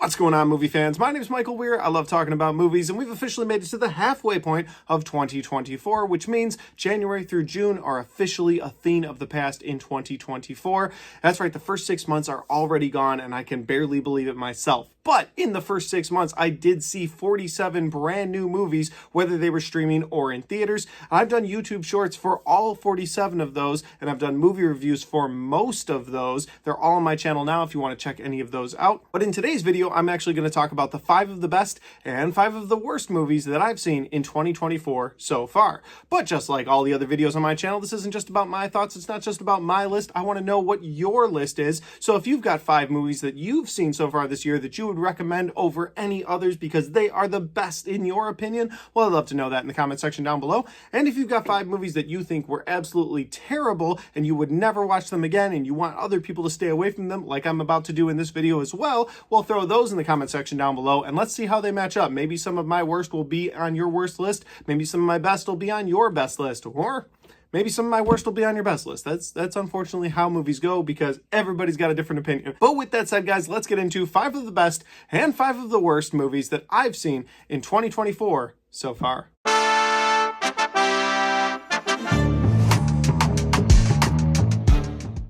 What's going on, movie fans? My name is Michael Weer. I love talking about movies, and we've officially made it to the halfway point of 2024, which means January through June are officially a thing of the past in 2024. That's right, the first 6 months are already gone, and I can barely believe it myself. But in the first 6 months, I did see 47 brand new movies, whether they were streaming or in theaters. I've done YouTube shorts for all 47 of those, and I've done movie reviews for most of those. They're all on my channel now if you want to check any of those out. But in today's video, I'm actually going to talk about the 5 of the best and 5 of the worst movies that I've seen in 2024 so far. But just like all the other videos on my channel, this isn't just about my thoughts. It's not just about my list. I want to know what your list is. So if you've got 5 movies that you've seen so far this year that you would recommend over any others because they are the best in your opinion, well, I'd love to know that in the comment section down below. And if you've got 5 movies that you think were absolutely terrible and you would never watch them again and you want other people to stay away from them, like I'm about to do in this video as well, we'll throw those in the comment section down below and let's see how they match up. Maybe some of my worst will be on your worst list. Maybe some of my best will be on your best list, or maybe some of my worst will be on your best list. That's unfortunately how movies go because everybody's got a different opinion. But with that said, guys, let's get into 5 of the best and 5 of the worst movies that I've seen in 2024 so far.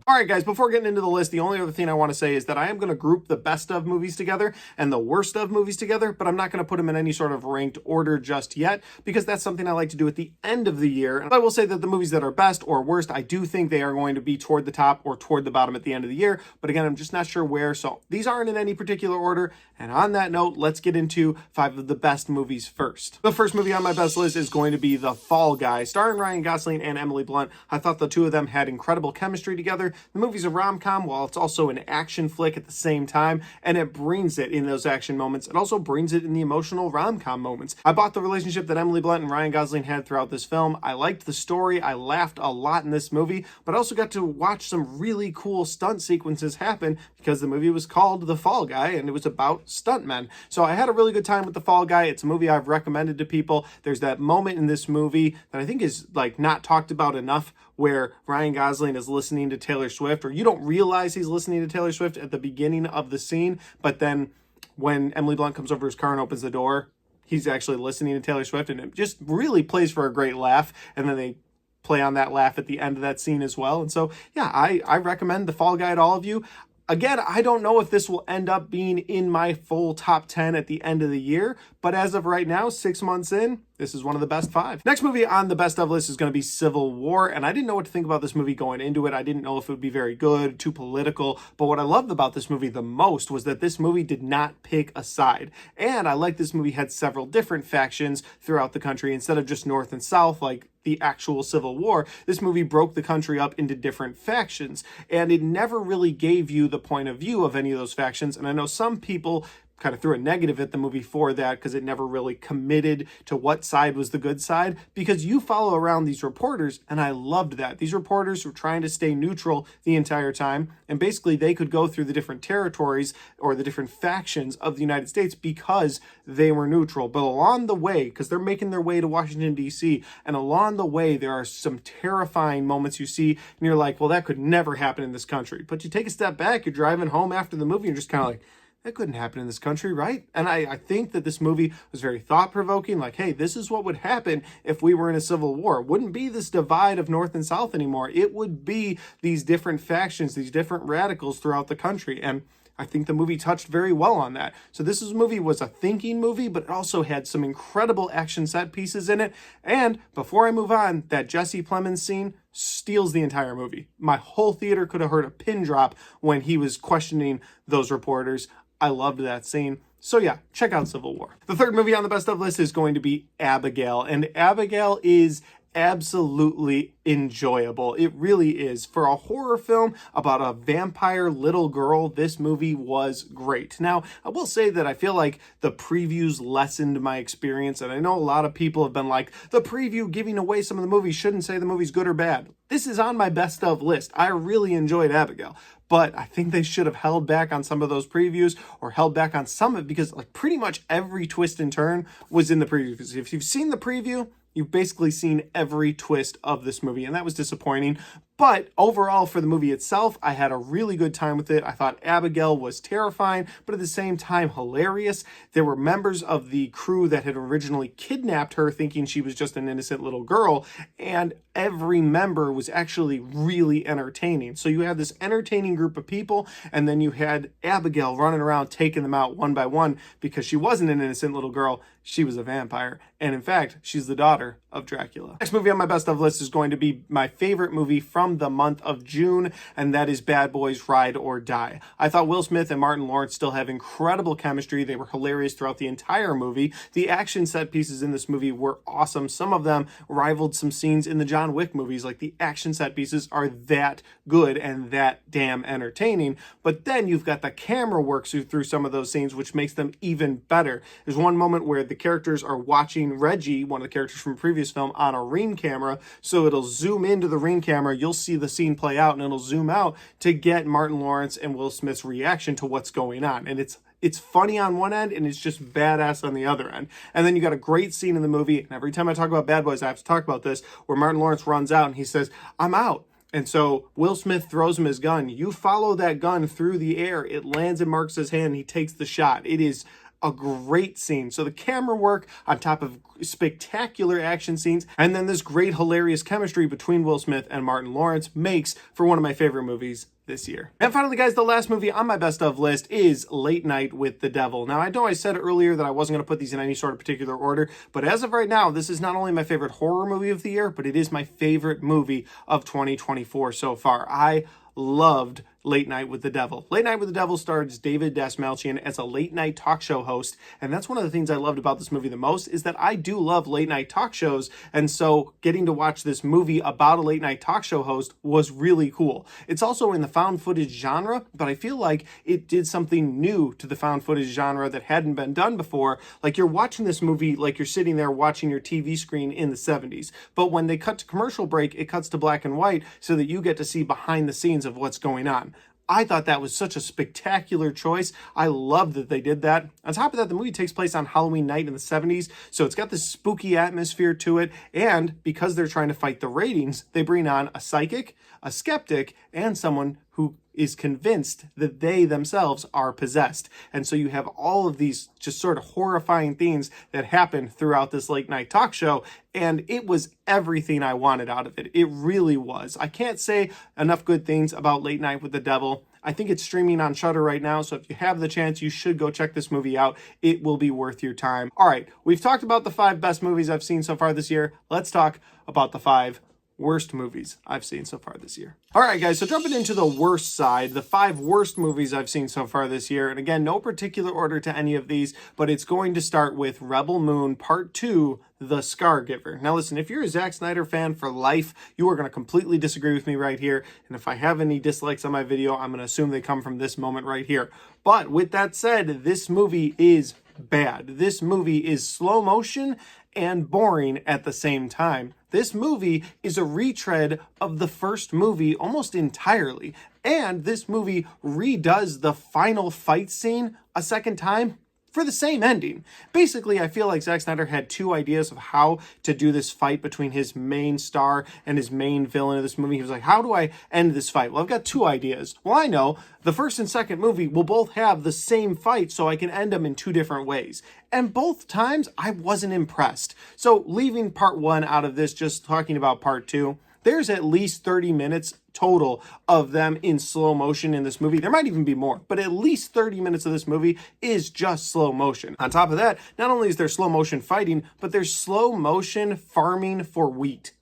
All right, guys, before getting into the list, the only other thing I want to say is that I am going to group the best of movies together and the worst of movies together, but I'm not going to put them in any sort of ranked order just yet because that's something I like to do at the end of the year. And I will say that the movies that are best or worst, I do think they are going to be toward the top or toward the bottom at the end of the year. But again, I'm just not sure where. So these aren't in any particular order. And on that note, let's get into 5 of the best movies first. The first movie on my best list is going to be The Fall Guy, starring Ryan Gosling and Emily Blunt. I thought the two of them had incredible chemistry together. The movie's a rom-com while it's also an action flick at the same time, and it brings it in those action moments. It also brings it in the emotional rom-com moments. I bought the relationship that Emily Blunt and Ryan Gosling had throughout this film. I liked the story. I laughed a lot in this movie, but I also got to watch some really cool stunt sequences happen because the movie was called The Fall Guy and it was about stuntmen. So I had a really good time with The Fall Guy. It's a movie I've recommended to people. There's that moment in this movie that I think is like not talked about enough where Ryan Gosling is listening to Taylor Swift, or you don't realize he's listening to Taylor Swift at the beginning of the scene, but then when Emily Blunt comes over his car and opens the door, he's actually listening to Taylor Swift, and it just really plays for a great laugh, and then they play on that laugh at the end of that scene as well. And so, yeah, I recommend The Fall Guy to all of you. Again, I don't know if this will end up being in my full top 10 at the end of the year, but as of right now, 6 months in, this is one of the best 5. Next movie on the best of list is going to be Civil War, and I didn't know what to think about this movie going into it. I didn't know if it would be very good, too political, but what I loved about this movie the most was that this movie did not pick a side, and I like this movie had several different factions throughout the country instead of just North and South like the actual Civil War. This movie broke the country up into different factions, and it never really gave you the point of view of any of those factions, and I know some people kind of threw a negative at the movie for that because it never really committed to what side was the good side, because you follow around these reporters, and I loved that. These reporters were trying to stay neutral the entire time, and basically they could go through the different territories or the different factions of the United States because they were neutral. But along the way, because they're making their way to Washington, D.C., and along the way there are some terrifying moments you see, and you're like, well, that could never happen in this country. But you take a step back, you're driving home after the movie, and you're just kind of like, that couldn't happen in this country, right? And I think that this movie was very thought-provoking, like, hey, this is what would happen if we were in a civil war. It wouldn't be this divide of North and South anymore. It would be these different factions, these different radicals throughout the country. And I think the movie touched very well on that. So this movie was a thinking movie, but it also had some incredible action set pieces in it. And before I move on, that Jesse Plemons scene steals the entire movie. My whole theater could have heard a pin drop when he was questioning those reporters. I loved that scene. So yeah, check out Civil War. The third movie on the best of list is going to be Abigail, and Abigail is absolutely enjoyable. It really is. For a horror film about a vampire little girl, this movie was great. Now, I will say that I feel like the previews lessened my experience, and I know a lot of people have been like, the preview giving away some of the movies shouldn't say the movie's good or bad. This is on my best of list. I really enjoyed Abigail, but I think they should have held back on some of those previews or held back on some of it because like pretty much every twist and turn was in the preview. Because if you've seen the preview, you've basically seen every twist of this movie, and that was disappointing. But overall, for the movie itself, I had a really good time with it. I thought Abigail was terrifying, but at the same time, hilarious. There were members of the crew that had originally kidnapped her, thinking she was just an innocent little girl, and every member was actually really entertaining. So you had this entertaining group of people, and then you had Abigail running around taking them out one by one because she wasn't an innocent little girl. She was a vampire. And in fact, she's the daughter of Dracula. Next movie on my best of list is going to be my favorite movie from the month of June, and that is Bad Boys Ride or Die. I thought Will Smith and Martin Lawrence still have incredible chemistry. They were hilarious throughout the entire movie. The action set pieces in this movie were awesome. Some of them rivaled some scenes in the John Wick movies. Like, the action set pieces are that good and that damn entertaining. But then you've got the camera work through some of those scenes, which makes them even better. There's one moment where the characters are watching Reggie, one of the characters from a previous film, on a Ring camera. So it'll zoom into the Ring camera, you'll see the scene play out, and it'll zoom out to get Martin Lawrence and Will Smith's reaction to what's going on. And it's funny on one end, and it's just badass on the other end. And then you got a great scene in the movie, and every time I talk about Bad Boys, I have to talk about this, where Martin Lawrence runs out and he says, "I'm out." And so Will Smith throws him his gun. You follow that gun through the air. It lands in Marcus's hand, and he takes the shot. It is a great scene. So the camera work on top of spectacular action scenes, and then this great hilarious chemistry between Will Smith and Martin Lawrence makes for one of my favorite movies this year. And finally, guys, the last movie on my best of list is Late Night with the Devil. Now, I know I said earlier that I wasn't going to put these in any sort of particular order, but as of right now, this is not only my favorite horror movie of the year, but it is my favorite movie of 2024 so far. I loved Late Night with the Devil. Late Night with the Devil stars David Dastmalchian as a late night talk show host, and that's one of the things I loved about this movie the most, is that I do love late night talk shows, and so getting to watch this movie about a late night talk show host was really cool. It's also in the found footage genre, but I feel like it did something new to the found footage genre that hadn't been done before. Like, you're watching this movie like you're sitting there watching your TV screen in the 70s, but when they cut to commercial break, it cuts to black and white so that you get to see behind the scenes of what's going on. I thought that was such a spectacular choice. I love that they did that. On top of that, the movie takes place on Halloween night in the 70s, so it's got this spooky atmosphere to it, and because they're trying to fight the ratings, they bring on a psychic, a skeptic, and someone who is convinced that they themselves are possessed. And so you have all of these just sort of horrifying things that happen throughout this late night talk show, and it was everything I wanted out of it. It really was. I can't say enough good things about Late Night with the Devil. I think it's streaming on Shudder right now, so if you have the chance, you should go check this movie out. It will be worth your time. All right, we've talked about the 5 best movies I've seen so far this year. Let's talk about the 5 worst movies I've seen so far this year. All right, guys, so jumping into the worst side, the 5 worst movies I've seen so far this year. And again, no particular order to any of these, but it's going to start with Rebel Moon Part 2, The Scargiver. Now listen, if you're a Zack Snyder fan for life, you are going to completely disagree with me right here. And if I have any dislikes on my video, I'm going to assume they come from this moment right here. But with that said, this movie is bad. This movie is slow motion and boring at the same time. This movie is a retread of the first movie almost entirely, and this movie redoes the final fight scene a second time for the same ending. Basically, I feel like Zack Snyder had 2 ideas of how to do this fight between his main star and his main villain of this movie. He was like, how do I end this fight? Well, I've got 2 ideas. Well, I know the first and second movie will both have the same fight, so I can end them in 2 different ways. And both times, I wasn't impressed. So leaving part 1 out of this, just talking about part 2, there's at least 30 minutes total of them in slow motion in this movie. There might even be more, but at least 30 minutes of this movie is just slow motion. On top of that, not only is there slow motion fighting, but there's slow motion farming for wheat.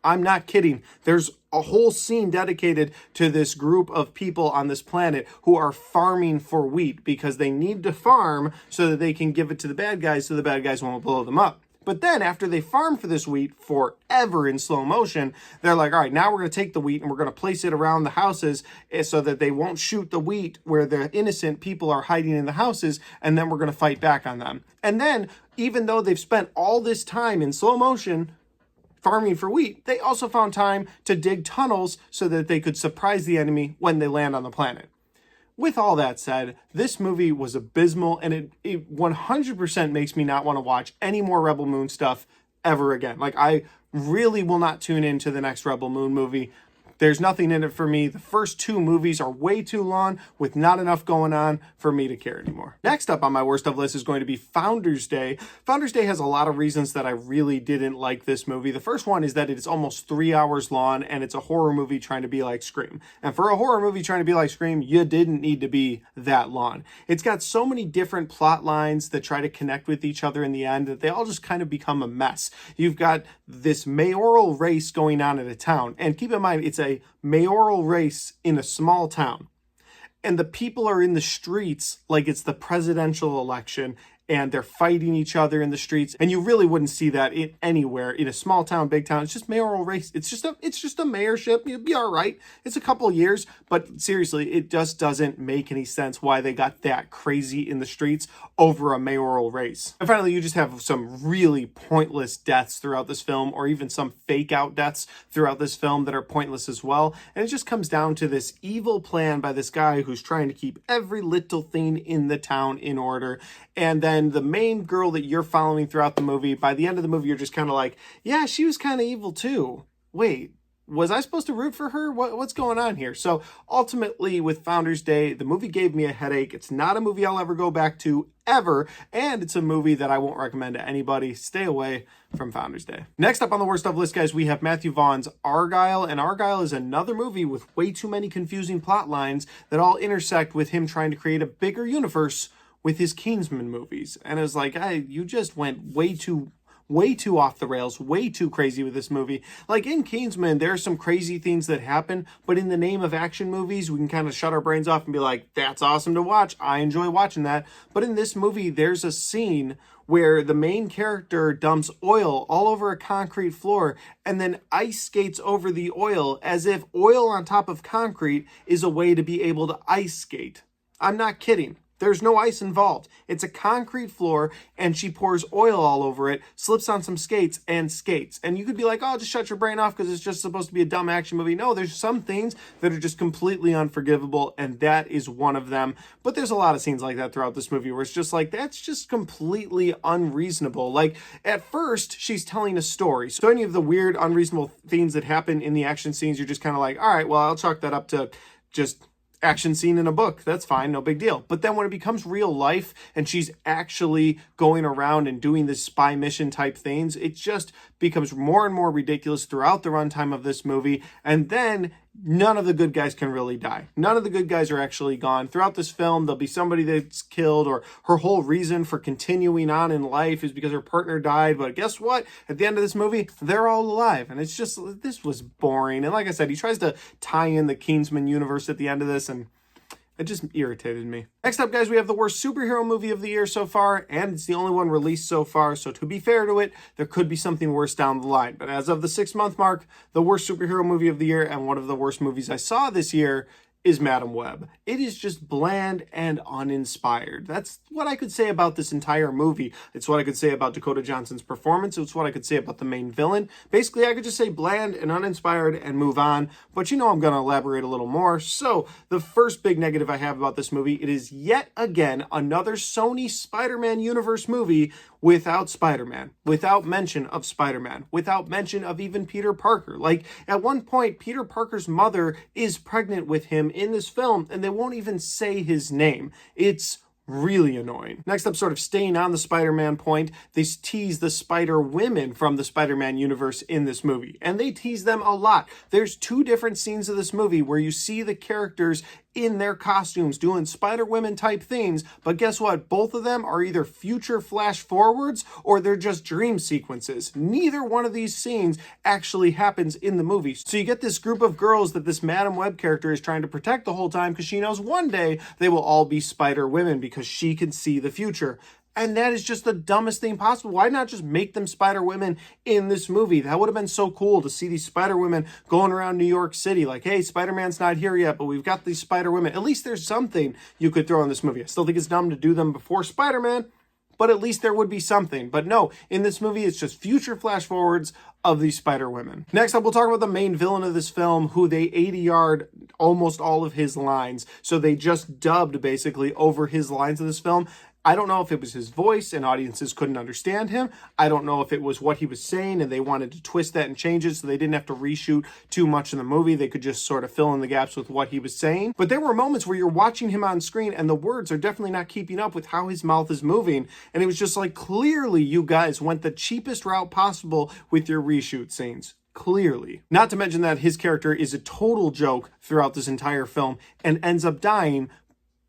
I'm not kidding. There's a whole scene dedicated to this group of people on this planet who are farming for wheat because they need to farm so that they can give it to the bad guys so the bad guys won't blow them up. But then after they farm for this wheat forever in slow motion, they're like, all right, now we're going to take the wheat and we're going to place it around the houses so that they won't shoot the wheat where the innocent people are hiding in the houses, and then we're going to fight back on them. And then, even though they've spent all this time in slow motion farming for wheat, they also found time to dig tunnels so that they could surprise the enemy when they land on the planet. With all that said, this movie was abysmal, and it 100% makes me not want to watch any more Rebel Moon stuff ever again. Like, I really will not tune into the next Rebel Moon movie. There's nothing in it for me. The first two movies are way too long with not enough going on for me to care anymore. Next up on my worst of list is going to be Founders Day. Founders Day has a lot of reasons that I really didn't like this movie. The first one is that it's almost 3 hours long and it's a horror movie trying to be like Scream. And for a horror movie trying to be like Scream, you didn't need to be that long. It's got so many different plot lines that try to connect with each other in the end that they all just kind of become a mess. You've got this mayoral race going on in a town. And keep in mind, it's a mayoral race in a small town. And the people are in the streets like it's the presidential election, and they're fighting each other in the streets. And you really wouldn't see that anywhere in a small town, big town. It's just mayoral race. It's just a mayorship. You'd be all right. It's a couple years, but seriously, it just doesn't make any sense why they got that crazy in the streets over a mayoral race. And finally, you just have some really pointless deaths throughout this film, or even some fake out deaths throughout this film that are pointless as well. And it just comes down to this evil plan by this guy who's trying to keep every little thing in the town in order. And then the main girl that you're following throughout the movie, by the end of the movie, you're just kind of like, yeah, she was kind of evil too. Wait, was I supposed to root for her? What's going on here? So ultimately, with Founders Day, the movie gave me a headache. It's not a movie I'll ever go back to, ever. And it's a movie that I won't recommend to anybody. Stay away from Founders Day. Next up on the worst of list, guys, we have Matthew Vaughn's Argyle. And Argyle is another movie with way too many confusing plot lines that all intersect with him trying to create a bigger universe with his Kingsman movies. And it was like, you just went way too off the rails, way too crazy with this movie. Like in Kingsman, there are some crazy things that happen, but in the name of action movies, we can kind of shut our brains off and be like, that's awesome to watch. I enjoy watching that. But in this movie, there's a scene where the main character dumps oil all over a concrete floor and then ice skates over the oil as if oil on top of concrete is a way to be able to ice skate. I'm not kidding. There's no ice involved. It's a concrete floor, and she pours oil all over it, slips on some skates, and skates. And you could be like, oh, just shut your brain off because it's just supposed to be a dumb action movie. No, there's some things that are just completely unforgivable, and that is one of them. But there's a lot of scenes like that throughout this movie where it's just like, that's just completely unreasonable. Like, at first, she's telling a story. So any of the weird, unreasonable things that happen in the action scenes, you're just kind of like, all right, well, I'll chalk that up to just action scene in a book. That's fine, no big deal. But then when it becomes real life and she's actually going around and doing this spy mission type things, it just becomes more and more ridiculous throughout the runtime of this movie. And then none of the good guys can really die. None of the good guys are actually gone. Throughout this film, there'll be somebody that's killed, or her whole reason for continuing on in life is because her partner died. But guess what? At the end of this movie, they're all alive. And it's just, this was boring. And like I said, he tries to tie in the Kingsman universe at the end of this, and it just irritated me. Next up, guys, we have the worst superhero movie of the year so far, and it's the only one released so far, so to be fair to it, there could be something worse down the line. But as of the 6-month mark, the worst superhero movie of the year and one of the worst movies I saw this year is Madam Web. It is just bland and uninspired. That's what I could say about this entire movie. It's what I could say about Dakota Johnson's performance. It's what I could say about the main villain. Basically, I could just say bland and uninspired and move on, but you know I'm going to elaborate a little more. So the first big negative I have about this movie, it is yet again another Sony Spider-Man universe movie without Spider-Man, without mention of Spider-Man, without mention of even Peter Parker. Like, at one point, Peter Parker's mother is pregnant with him in this film, and they won't even say his name. It's really annoying. Next up, sort of staying on the Spider-Man point, they tease the Spider-Women from the Spider-Man universe in this movie, and they tease them a lot. There's 2 different scenes of this movie where you see the characters in their costumes doing Spider-Women type things, but guess what? Both of them are either future flash forwards or they're just dream sequences. Neither one of these scenes actually happens in the movie. So you get this group of girls that this Madam Web character is trying to protect the whole time because she knows one day they will all be Spider-Women because she can see the future. And that is just the dumbest thing possible. Why not just make them Spider-Women in this movie? That would have been so cool to see these Spider-Women going around New York City. Like, hey, Spider-Man's not here yet, but we've got these Spider-Women. At least there's something you could throw in this movie. I still think it's dumb to do them before Spider-Man, but at least there would be something. But no, in this movie, it's just future flash forwards of these Spider-Women. Next up, we'll talk about the main villain of this film, who they 80-yard almost all of his lines. So they just dubbed basically over his lines in this film. I don't know if it was his voice and audiences couldn't understand him. I don't know if it was what he was saying and they wanted to twist that and change it so they didn't have to reshoot too much in the movie. They could just sort of fill in the gaps with what he was saying. But there were moments where you're watching him on screen and the words are definitely not keeping up with how his mouth is moving. And it was just like, clearly you guys went the cheapest route possible with your reshoot scenes. Clearly. Not to mention that his character is a total joke throughout this entire film and ends up dying,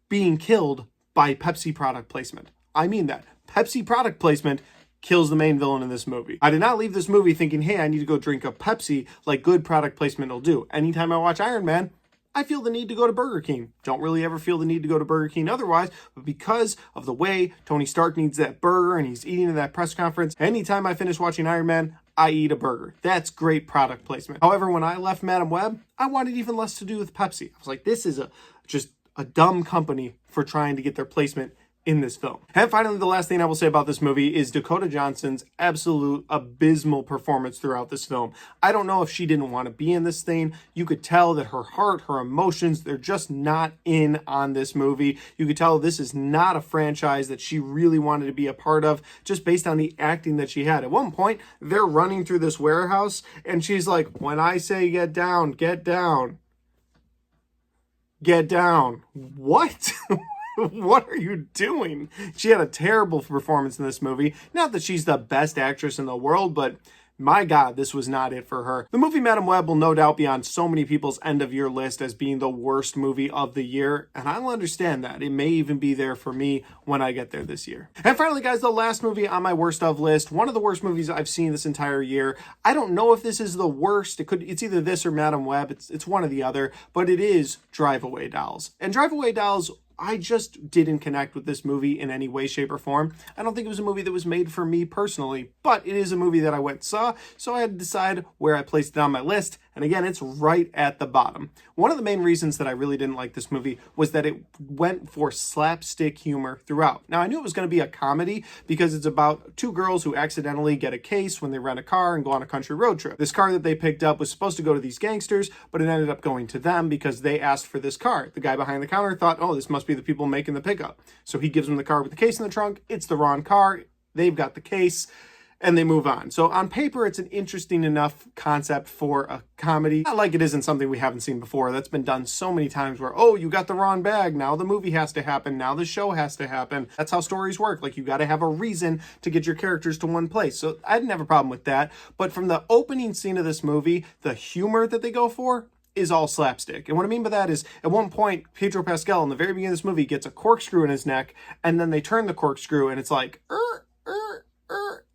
being killed by Pepsi product placement. I mean that. Pepsi product placement kills the main villain in this movie. I did not leave this movie thinking, hey, I need to go drink a Pepsi like good product placement will do. Anytime I watch Iron Man, I feel the need to go to Burger King. Don't really ever feel the need to go to Burger King otherwise, but because of the way Tony Stark needs that burger and he's eating at that press conference, anytime I finish watching Iron Man, I eat a burger. That's great product placement. However, when I left Madame Web, I wanted even less to do with Pepsi. I was like, this is just a dumb company for trying to get their placement in this film. And finally, the last thing I will say about this movie is Dakota Johnson's absolute abysmal performance throughout this film. I don't know if she didn't want to be in this thing. You could tell that her heart, her emotions, they're just not in on this movie. You could tell this is not a franchise that she really wanted to be a part of, just based on the acting that she had. At one point, they're running through this warehouse, and she's like, when I say get down, get down. Get down. What? What are you doing? She had a terrible performance in this movie. Not that she's the best actress in the world, but my God, this was not it for her. The movie Madame Web will no doubt be on so many people's end-of-year list as being the worst movie of the year, and I'll understand that. It may even be there for me when I get there this year. And finally, guys, the last movie on my worst of list, one of the worst movies I've seen this entire year. I don't know if this is the worst. It's either this or Madame Web. It's one or the other, but it is Driveaway Dolls. And Driveaway Dolls, I just didn't connect with this movie in any way, shape, or form. I don't think it was a movie that was made for me personally, but it is a movie that I went and saw, so I had to decide where I placed it on my list, and again, it's right at the bottom. One of the main reasons that I really didn't like this movie was that it went for slapstick humor throughout. Now, I knew it was going to be a comedy because it's about two girls who accidentally get a case when they rent a car and go on a country road trip. This car that they picked up was supposed to go to these gangsters, but it ended up going to them because they asked for this car. The guy behind the counter thought, oh, this must be the people making the pickup. So he gives them the car with the case in the trunk. It's the wrong car. They've got the case. And they move on. So on paper, it's an interesting enough concept for a comedy. Not like it isn't something we haven't seen before. That's been done so many times where, oh, you got the wrong bag. Now the movie has to happen. Now the show has to happen. That's how stories work. Like, you got to have a reason to get your characters to one place. So I didn't have a problem with that. But from the opening scene of this movie, the humor that they go for is all slapstick. And what I mean by that is, at one point, Pedro Pascal in the very beginning of this movie gets a corkscrew in his neck, and then they turn the corkscrew and it's like,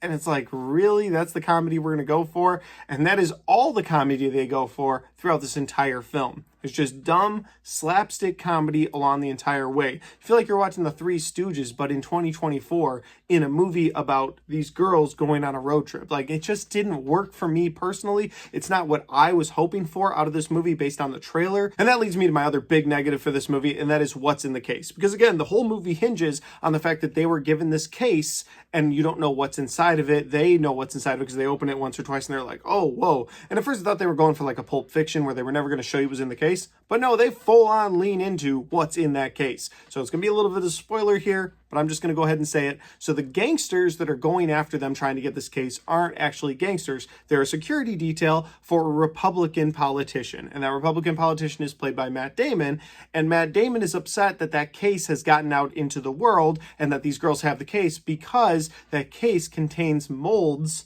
and it's like, really? That's the comedy we're going to go for? And that is all the comedy they go for throughout this entire film. It's just dumb slapstick comedy along the entire way. I feel like you're watching the Three Stooges, but in 2024, in a movie about these girls going on a road trip. Like, it just didn't work for me personally. It's not what I was hoping for out of this movie based on the trailer. And that leads me to my other big negative for this movie, and that is what's in the case. Because again, the whole movie hinges on the fact that they were given this case and you don't know what's inside of it. They know what's inside of it because they open it once or twice and they're like, oh, whoa. And at first I thought they were going for like a Pulp Fiction where they were never going to show you what was in the case. But no, they full on lean into what's in that case. So it's going to be a little bit of a spoiler here, but I'm just going to go ahead and say it. So the gangsters that are going after them trying to get this case aren't actually gangsters. They're a security detail for a Republican politician. And that Republican politician is played by Matt Damon. And Matt Damon is upset that that case has gotten out into the world and that these girls have the case because that case contains molds,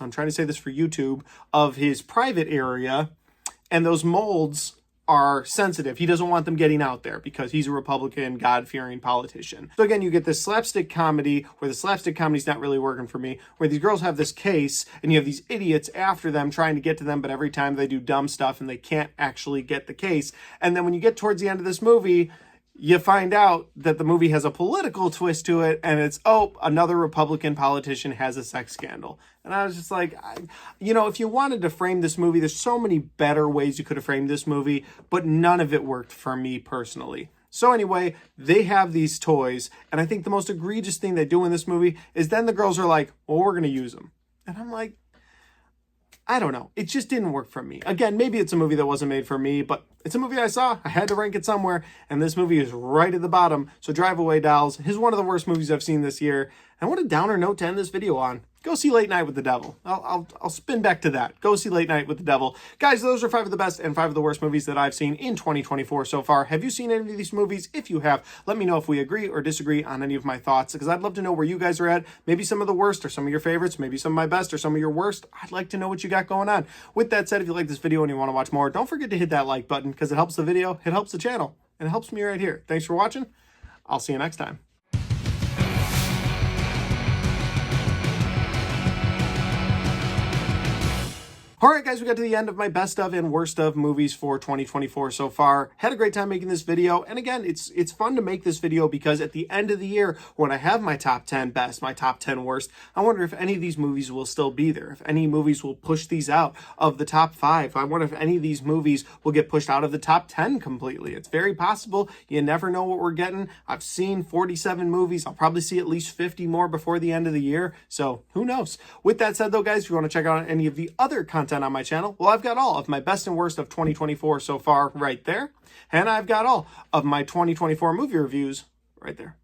I'm trying to say this for YouTube, of his private area. And those molds are sensitive. He doesn't want them getting out there because he's a Republican, God-fearing politician. So again, you get this slapstick comedy where the slapstick comedy's not really working for me, where these girls have this case and you have these idiots after them trying to get to them, but every time they do dumb stuff and they can't actually get the case. And then when you get towards the end of this movie, you find out that the movie has a political twist to it, and it's, oh, another Republican politician has a sex scandal. And I was just like, if you wanted to frame this movie, there's so many better ways you could have framed this movie, but none of it worked for me personally. So anyway, they have these toys, and I think the most egregious thing they do in this movie is then the girls are like, well, we're going to use them. And I'm like, I don't know. It just didn't work for me. Again, maybe it's a movie that wasn't made for me, but it's a movie I saw. I had to rank it somewhere, and this movie is right at the bottom. So Driveaway Dolls is one of the worst movies I've seen this year. And what a downer note to end this video on. Go see Late Night with the Devil. I'll spin back to that. Go see Late Night with the Devil. Guys, those are 5 of the best and 5 of the worst movies that I've seen in 2024 so far. Have you seen any of these movies? If you have, let me know if we agree or disagree on any of my thoughts, because I'd love to know where you guys are at. Maybe some of the worst or some of your favorites, maybe some of my best or some of your worst. I'd like to know what you got going on. With that said, if you like this video and you want to watch more, don't forget to hit that like button, because it helps the video, it helps the channel, and it helps me right here. Thanks for watching. I'll see you next time. All right, guys, we got to the end of my best of and worst of movies for 2024 so far. Had a great time making this video. And again, it's fun to make this video because at the end of the year, when I have my top 10 best, my top 10 worst, I wonder if any of these movies will still be there. If any movies will push these out of the top 5. I wonder if any of these movies will get pushed out of the top 10 completely. It's very possible. You never know what we're getting. I've seen 47 movies. I'll probably see at least 50 more before the end of the year. So who knows? With that said, though, guys, if you want to check out any of the other content on my channel, well, I've got all of my best and worst of 2024 so far right there, and I've got all of my 2024 movie reviews right there.